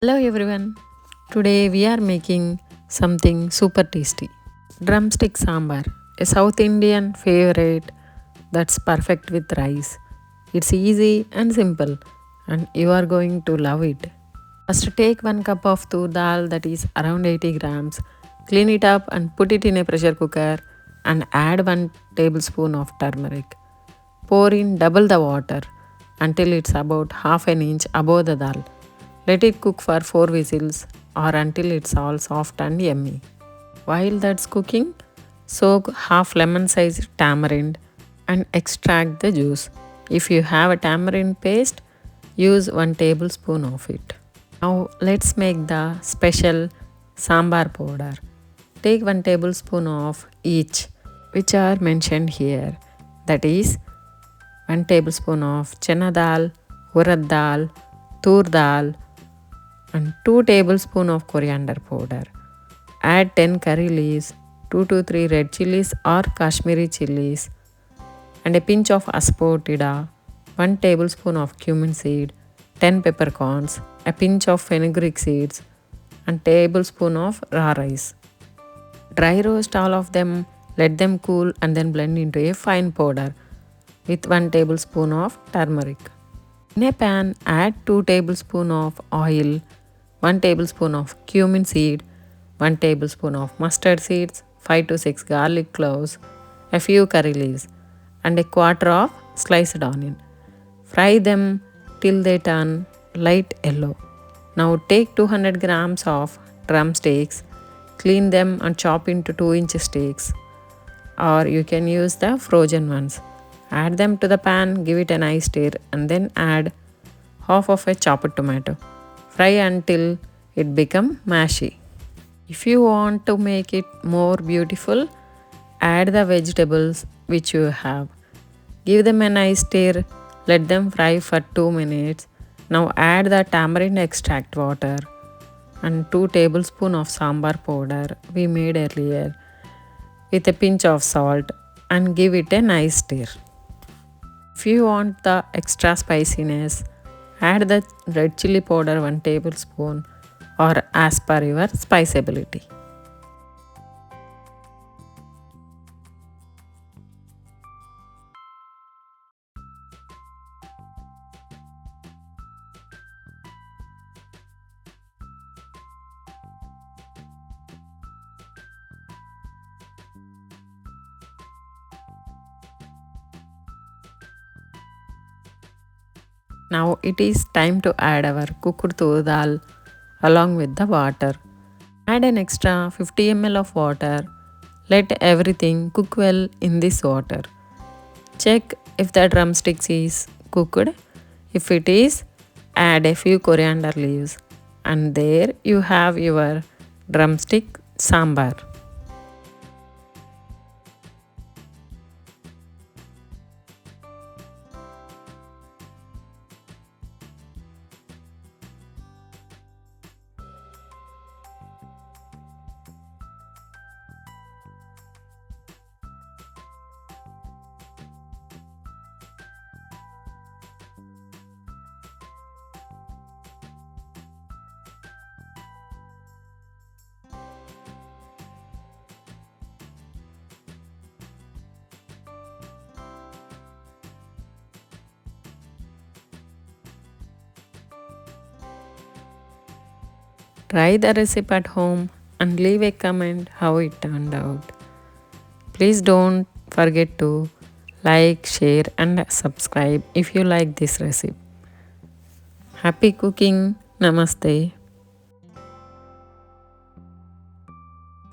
Hello everyone. Today we are making something super tasty. Drumstick sambar, a South Indian favorite that's perfect with rice. It's easy and simple and you are going to love it. First take 1 cup of Toor Dal, that is around 80 grams. Clean it up and put it in a pressure cooker and add 1 tablespoon of turmeric. Pour in double the water until it's about half an inch above the dal. Let it cook for 4 whistles or until it's all soft and yummy. While that's cooking, soak half lemon sized tamarind and extract the juice. If you have a tamarind paste, use 1 tablespoon of it. Now let's make the special sambar powder. Take 1 tablespoon of each, which are mentioned here. That is 1 tablespoon of chana dal, urad dal, toor dal, and 2 tablespoons of coriander powder. Add 10 curry leaves, 2 to 3 red chillies or Kashmiri chillies, and a pinch of asafoetida, 1 tablespoon of cumin seed, 10 peppercorns, a pinch of fenugreek seeds, and tablespoon of raw rice. Dry roast all of them, let them cool and then blend into a fine powder with 1 tablespoon of turmeric. In a pan, add 2 tablespoons of oil, 1 tablespoon of cumin seed, 1 tablespoon of mustard seeds, 5 to 6 garlic cloves, a few curry leaves, and a quarter of sliced onion. Fry them till they turn light yellow. Now take 200 grams of drumsticks, clean them and chop into 2-inch steaks, or you can use the frozen ones. Add them to the pan, give it a nice stir, and then add half of a chopped tomato. Fry until it becomes mashy. If you want to make it more beautiful, add the vegetables which you have. Give them a nice stir, let them fry for 2 minutes. Now add the tamarind extract water and 2 tablespoons of sambar powder we made earlier with a pinch of salt and give it a nice stir. If you want the extra spiciness, add the red chilli powder 1 tablespoon or as per your spice ability. Now it is time to add our cooked tur dal along with the water. Add an extra 50 ml of water. Let everything cook well in this water. Check if the drumsticks is cooked. If it is, add a few coriander leaves. And there you have your drumstick sambar. Try the recipe at home and leave a comment how it turned out. Please don't forget to like, share and subscribe if you like this recipe. Happy cooking. Namaste.